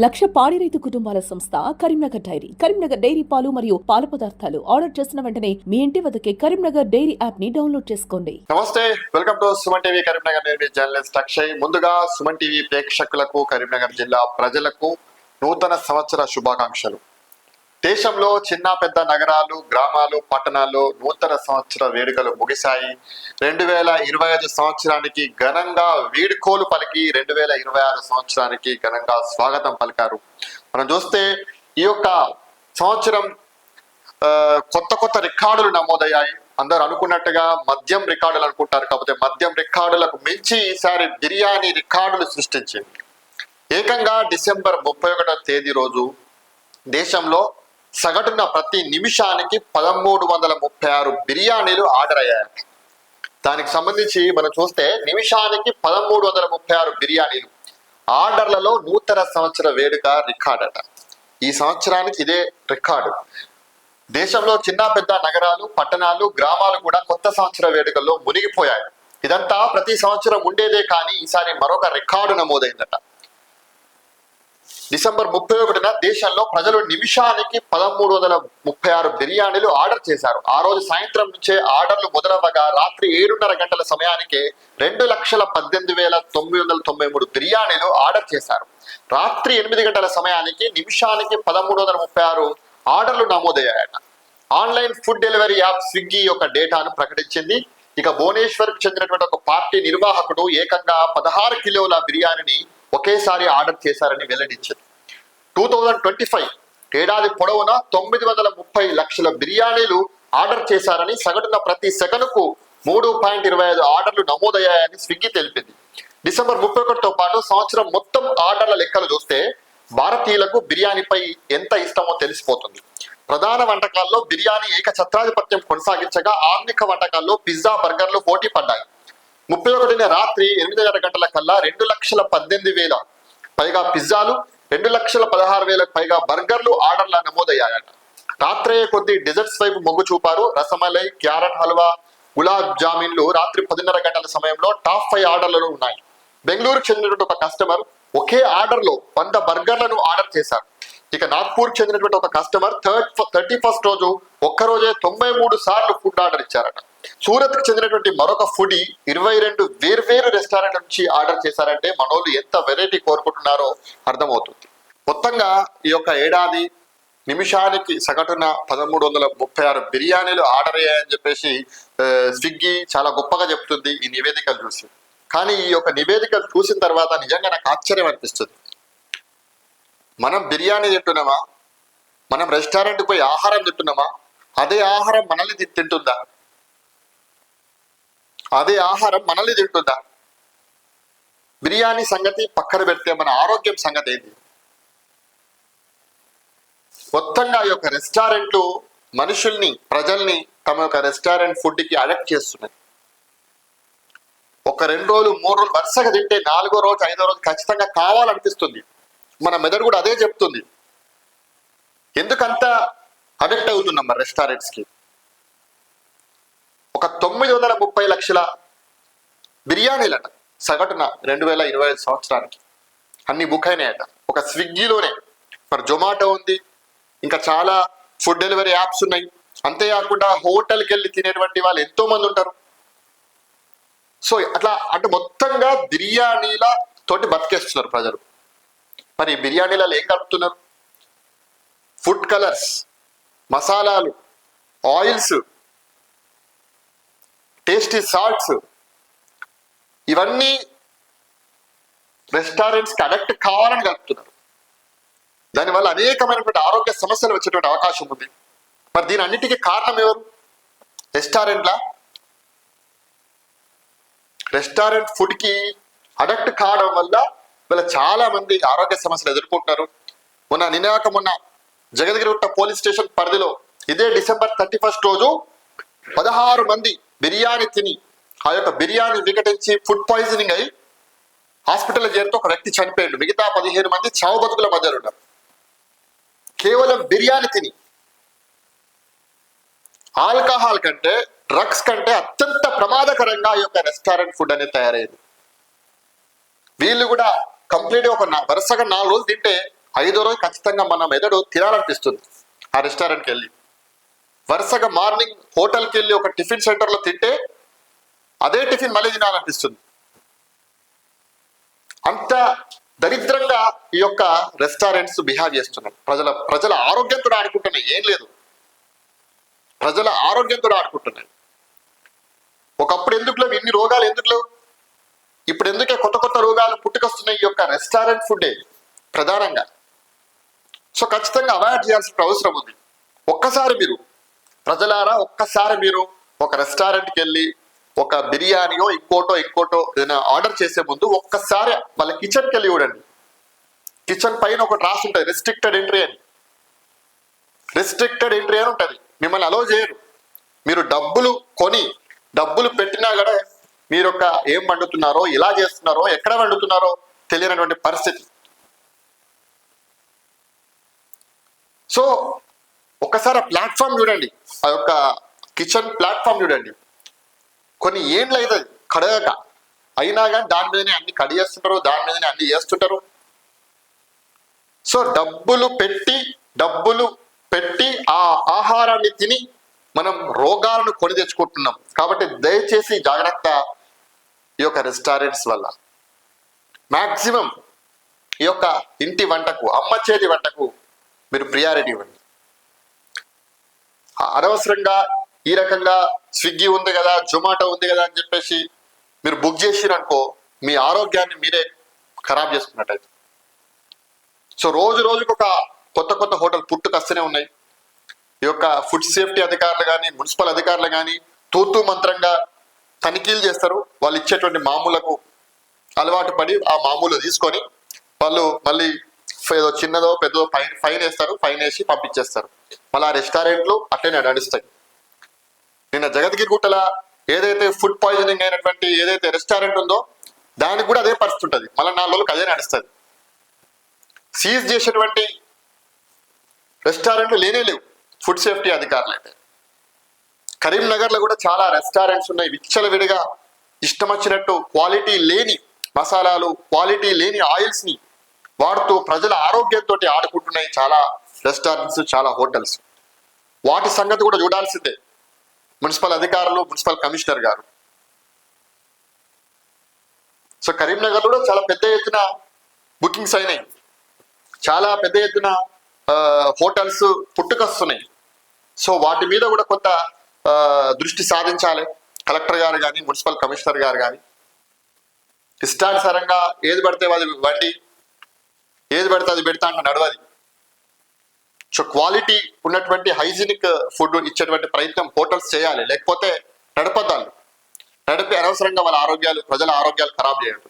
లక్ష పాడి రైతు కుటుంబాల సంస్థ కరీంనగర్ డైరీ. కరీంనగర్ డైరీ పాలు మరియు పాల పదార్థాలు ఆర్డర్ చేసిన వెంటనే మీ ఇంటి వద్దకే కరీంనగర్ డైరీ యాప్ ని డౌన్లోడ్ చేసుకోండి. నమస్తే, welcome to Suman TV Karimnagar. నేను జర్నలిస్ట్ అక్షయ్. ముందుగా సుమన్ టీవీ ప్రేక్షకులకు, కరీంనగర్ జిల్లా ప్రజలకు నూతన సంవత్సర శుభాకాంక్షలు. దేశంలో చిన్న పెద్ద నగరాలు, గ్రామాలు, పట్టణాల్లో నూతన సంవత్సర వేడుకలు ముగిశాయి. 2025 సంవత్సరానికి ఘనంగా వీడ్కోలు పలికి 2026 సంవత్సరానికి ఘనంగా స్వాగతం పలికారు. మనం చూస్తే ఈ యొక్క సంవత్సరం కొత్త రికార్డులు నమోదయ్యాయి. అందరూ అనుకున్నట్టుగా మద్యం రికార్డులు అనుకుంటారు, కాకపోతే మద్యం రికార్డులకు మించి ఈసారి బిర్యానీ రికార్డులు సృష్టించింది. ఏకంగా డిసెంబర్ 31వ తేదీ రోజు దేశంలో సగటున ప్రతి నిమిషానికి 1336 బిర్యానీలు ఆర్డర్ అయ్యాయి. దానికి సంబంధించి మనం చూస్తే నిమిషానికి 1336 బిర్యానీలు ఆర్డర్లలో నూతన సంవత్సర వేడుక రికార్డ్ అట. ఈ సంవత్సరానికి ఇదే రికార్డు. దేశంలో చిన్న పెద్ద నగరాలు, పట్టణాలు, గ్రామాలు కూడా కొత్త సంవత్సర వేడుకల్లో మునిగిపోయాయి. ఇదంతా ప్రతి సంవత్సరం ఉండేదే, కానీ ఈసారి మరొక రికార్డు నమోదైందట. డిసెంబర్ 31న దేశంలో ప్రజలు నిమిషానికి 1336 బిర్యానీలు ఆర్డర్ చేశారు. ఆ రోజు సాయంత్రం నుంచే ఆర్డర్లు మొదలవ్వగా రాత్రి 7:30 గంటల సమయానికి 2,18,993 బిర్యానీలు ఆర్డర్ చేశారు. రాత్రి 8 గంటల సమయానికి నిమిషానికి 1336 ఆర్డర్లు నమోదయ్యాయట. Online food delivery app Swiggy యొక్క డేటాను ప్రకటించింది. ఇక భువనేశ్వర్కి చెందినటువంటి ఒక పార్టీ నిర్వాహకుడు ఏకంగా 16 కిలోల బిర్యానీని ఒకేసారి ఆర్డర్ చేశారని వెల్లడించింది. 2025 ఏడాది పొడవునా 930 లక్షల బిర్యానీలు ఆర్డర్ చేశారని, సగటున ప్రతి సెకనుకు 3.25 ఆర్డర్లు నమోదయ్యాయని స్విగ్గీ తెలిపింది. డిసెంబర్ 31తో పాటు సంవత్సరం మొత్తం ఆర్డర్ల లెక్కలు చూస్తే భారతీయులకు బిర్యానీపై ఎంత ఇష్టమో తెలిసిపోతుంది. ప్రధాన వంటకాల్లో బిర్యానీ ఏకఛత్రాధిపత్యం కొనసాగించగా ఆధునిక వంటకాల్లో పిజ్జా, బర్గర్లు పోటీ పడ్డాయి. 31న రాత్రి 8:30 గంటల కల్లా 2,18,000 పైగా పిజ్జాలు, 2,16,000 పైగా బర్గర్లు ఆర్డర్ల నమోదయ్యాయట. రాత్రే కొద్ది డెజర్ట్స్ వైపు మొగ్గు చూపారు. రసమలై, క్యారెట్ హల్వా, గులాబ్ జామీన్లు రాత్రి 10:30 గంటల సమయంలో టాప్ 5 ఆర్డర్లలో ఉన్నాయి. బెంగళూరుకు చెందినటువంటి ఒక కస్టమర్ ఒకే ఆర్డర్లో 100 బర్గర్లను ఆర్డర్ చేశారు. ఇక నాగ్పూర్కి చెందినటువంటి ఒక కస్టమర్ 31st రోజు ఒక్కరోజే 93 సార్లు ఫుడ్ ఆర్డర్ ఇచ్చారట. సూరత్ కి చెందినటువంటి మరొక ఫుడీ 22 వేర్వేరు రెస్టారెంట్ల నుంచి ఆర్డర్ చేశారంటే మనోళ్ళు ఎంత వెరైటీ కోరుకుంటున్నారో అర్థమవుతుంది. మొత్తంగా ఈ యొక్క ఏడాది నిమిషానికి సగటున 1336 బిర్యానీలు ఆర్డర్ అయ్యాయని చెప్పేసి స్విగ్గీ చాలా గొప్పగా చెప్తుంది ఈ నివేదికలు చూసి. కానీ ఈ యొక్క నివేదికలు చూసిన తర్వాత నిజంగా నాకు ఆశ్చర్యం అనిపిస్తుంది. మనం బిర్యానీ తింటున్నామా? మనం రెస్టారెంట్కి పోయి ఆహారం తింటున్నామా? అదే ఆహారం మనల్ని తింటుందా? అదే ఆహారం మనల్ని తింటుందా? బిర్యానీ సంగతి పక్కన పెడితే మన ఆరోగ్యం సంగతి ఏంటి? మొత్తంగా ఈ యొక్క రెస్టారెంట్లు మనుషుల్ని, ప్రజల్ని తమ యొక్క రెస్టారెంట్ ఫుడ్కి అడాప్ట్ చేస్తున్నాయి. ఒక 2 రోజులు 3 రోజులు వరుసగా తింటే 4వ రోజు 5వ రోజు ఖచ్చితంగా కావాలనిపిస్తుంది. మన మెదడు కూడా అదే చెప్తుంది. ఎందుకంత అడిక్ట్ అవుతున్నాం మన రెస్టారెంట్స్కి? ఒక 930 లక్షల బిర్యానీలట సగటున 2025 సంవత్సరానికి అన్ని బుక్ అయినాయట ఒక స్విగ్గీలోనే. మరి జొమాటో ఉంది, ఇంకా చాలా ఫుడ్ డెలివరీ యాప్స్ ఉన్నాయి. అంతేకాకుండా హోటల్కి వెళ్ళి తినేటువంటి వాళ్ళు ఎంతో మంది ఉంటారు. సో అట్లా అంటే మొత్తంగా బిర్యానీల తోటి బతికేస్తున్నారు ప్రజలు. మరి బిర్యానీలలో ఏం కలుపుతున్నారు? ఫుడ్ కలర్స్, మసాలాలు, ఆయిల్స్, టేస్టీ సాల్ట్స్, ఇవన్నీ రెస్టారెంట్స్కి అడక్ట్ కావాలని కలుపుతున్నారు. దానివల్ల అనేకమైనటువంటి ఆరోగ్య సమస్యలు వచ్చేటువంటి అవకాశం ఉంది. మరి దీని అన్నిటికీ కారణం ఎవరు? రెస్టారెంట్లా? రెస్టారెంట్ ఫుడ్కి అడక్ట్ కావడం వల్ల వీళ్ళ చాలా మంది ఆరోగ్య సమస్యలు ఎదుర్కొంటున్నారు. మొన్న జగద్గిరిగుట్ట పోలీస్ స్టేషన్ పరిధిలో ఇదే డిసెంబర్ 31st రోజు 16 మంది బిర్యానీ తిని ఆ యొక్క బిర్యానీ వికటించి ఫుడ్ పాయిజనింగ్ అయి హాస్పిటల్లో చేరితే ఒక వ్యక్తి చనిపోయాడు. మిగతా 15 మంది చావు బతుకుల మధ్యలో ఉన్నారు. కేవలం బిర్యానీ తిని. ఆల్కహాల్ కంటే, డ్రగ్స్ కంటే అత్యంత ప్రమాదకరంగా ఈ యొక్క రెస్టారెంట్ ఫుడ్ అనేది తయారైంది. వీళ్ళు కూడా కంప్లీట్ ఒక వరుసగా 4 రోజులు తింటే 5వ రోజు ఖచ్చితంగా మన మెదడు తినాలనిపిస్తుంది ఆ రెస్టారెంట్కి వెళ్ళి. వరుసగా మార్నింగ్ హోటల్కి వెళ్ళి ఒక టిఫిన్ సెంటర్లో తింటే అదే టిఫిన్ మళ్ళీ తినాలనిపిస్తుంది. అంత దరిద్రంగా ఈ యొక్క రెస్టారెంట్స్ బిహేవ్ చేస్తున్నాయి. ప్రజల ఆరోగ్యంతో ఆడుకుంటున్నాయి. ఏం లేదు, ప్రజల ఆరోగ్యంతో ఆడుకుంటున్నాయి. ఒకప్పుడు ఎందుకు లేవు ఇన్ని రోగాలు, ఎందుకు లేవు? ఇప్పుడు ఎందుకే కొత్త కొత్త రోగాలు పుట్టుకొస్తున్నాయి? ఈ యొక్క రెస్టారెంట్ ఫుడ్డే ప్రధానంగా. సో ఖచ్చితంగా అవాయిడ్ చేయాల్సిన అవసరం ఉంది. ప్రజలారా ఒక్కసారి మీరు ఒక రెస్టారెంట్కి వెళ్ళి ఒక బిర్యానీయో ఇంకోటో ఏదైనా ఆర్డర్ చేసే ముందు ఒక్కసారి వాళ్ళ కిచెన్కి వెళ్ళి చూడండి. కిచెన్ పైన ఒకటి రాసి ఉంటుంది, రెస్ట్రిక్టెడ్ ఎంట్రీ అని. రెస్ట్రిక్టెడ్ ఎంట్రీ అని ఉంటుంది. మిమ్మల్ని అలో చేయరు. మీరు డబ్బులు పెట్టినా కూడా మీరు ఏం వండుతున్నారో, ఎలా చేస్తున్నారో, ఎక్కడ వండుతున్నారో తెలియనటువంటి పరిస్థితి. సో ఒక్కసారి ఆ ప్లాట్ఫామ్ చూడండి, ఆ యొక్క కిచెన్ ప్లాట్ఫామ్ చూడండి. కొన్ని ఏండ్లు అవుతుంది కడగక, అయినా కానీ దాని మీదనే అన్ని కడిగేస్తుంటారు, దాని మీదనే అన్ని చేస్తుంటారు. సో డబ్బులు పెట్టి ఆ ఆహారాన్ని తిని మనం రోగాలను కొని తెచ్చుకుంటున్నాం. కాబట్టి దయచేసి జాగ్రత్త. ఈ యొక్క రెస్టారెంట్స్ వల్ల మాక్సిమం ఈ యొక్క ఇంటి వంటకు, అమ్మ చేతి వంటకు మీరు ప్రియారిటీ ఇవ్వండి. అనవసరంగా ఈ రకంగా స్విగ్గీ ఉంది కదా, జొమాటో ఉంది కదా అని చెప్పేసి మీరు బుక్ చేసిరనుకో మీ ఆరోగ్యాన్ని మీరే ఖరాబ్ చేసుకున్నట్టయితే. సో రోజుకు ఒక కొత్త హోటల్ పుట్టుకొస్తూనే ఉన్నాయి. ఈ యొక్క ఫుడ్ సేఫ్టీ అధికారులు కానీ, మున్సిపల్ అధికారులు కానీ తూతూ మంత్రంగా తనిఖీలు చేస్తారు. వాళ్ళు ఇచ్చేటువంటి మామూలకు అలవాటు పడి ఆ మామూలు తీసుకొని వాళ్ళు మళ్ళీ ఏదో చిన్నదో పెద్దదో ఫైన్ వేస్తారు. ఫైన్ వేసి పంపించేస్తారు. మళ్ళీ ఆ రెస్టారెంట్లు అట్లనే నడుస్తాయి. నిన్న జగద్గిరిగుట్టల ఏదైతే ఫుడ్ పాయిజనింగ్ అయినటువంటి ఏదైతే రెస్టారెంట్ ఉందో దానికి కూడా అదే పరిస్థితి ఉంటుంది. మళ్ళీ 4 రోజులకు అదే నడుస్తుంది. సీజ్ చేసేటువంటి రెస్టారెంట్లు లేవు ఫుడ్ సేఫ్టీ అధికారులు అయితే. కరీంనగర్లో కూడా చాలా రెస్టారెంట్స్ ఉన్నాయి. విచ్చలవిడిగా ఇష్టం వచ్చినట్టు క్వాలిటీ లేని మసాలాలు, క్వాలిటీ లేని ఆయిల్స్ ని వాడుతూ ప్రజల ఆరోగ్యంతో ఆడుకుంటున్నాయి చాలా రెస్టారెంట్స్, చాలా హోటల్స్. వాటి సంగతి కూడా చూడాల్సిందే మున్సిపల్ అధికారులు, మున్సిపల్ కమిషనర్ గారు. సో కరీంనగర్ కూడా చాలా పెద్ద ఎత్తున బుకింగ్స్ అయినాయి. చాలా పెద్ద ఎత్తున హోటల్స్ పుట్టుకొస్తున్నాయి. సో వాటి మీద కూడా కొంత దృష్టి సాధించాలి కలెక్టర్ గారు కానీ, మున్సిపల్ కమిషనర్ గారు కానీ. ఇష్టానుసారంగా ఏది పడితే అది వండి, ఏది పడితే అది పెడతా అంటే నడవది. సో క్వాలిటీ ఉన్నటువంటి హైజీనిక్ ఫుడ్ ఇచ్చేటువంటి ప్రయత్నం హోటల్స్ చేయాలి. లేకపోతే నడిపి అనవసరంగా వాళ్ళ ప్రజల ఆరోగ్యాలు ఖరాబ్ చేయడం.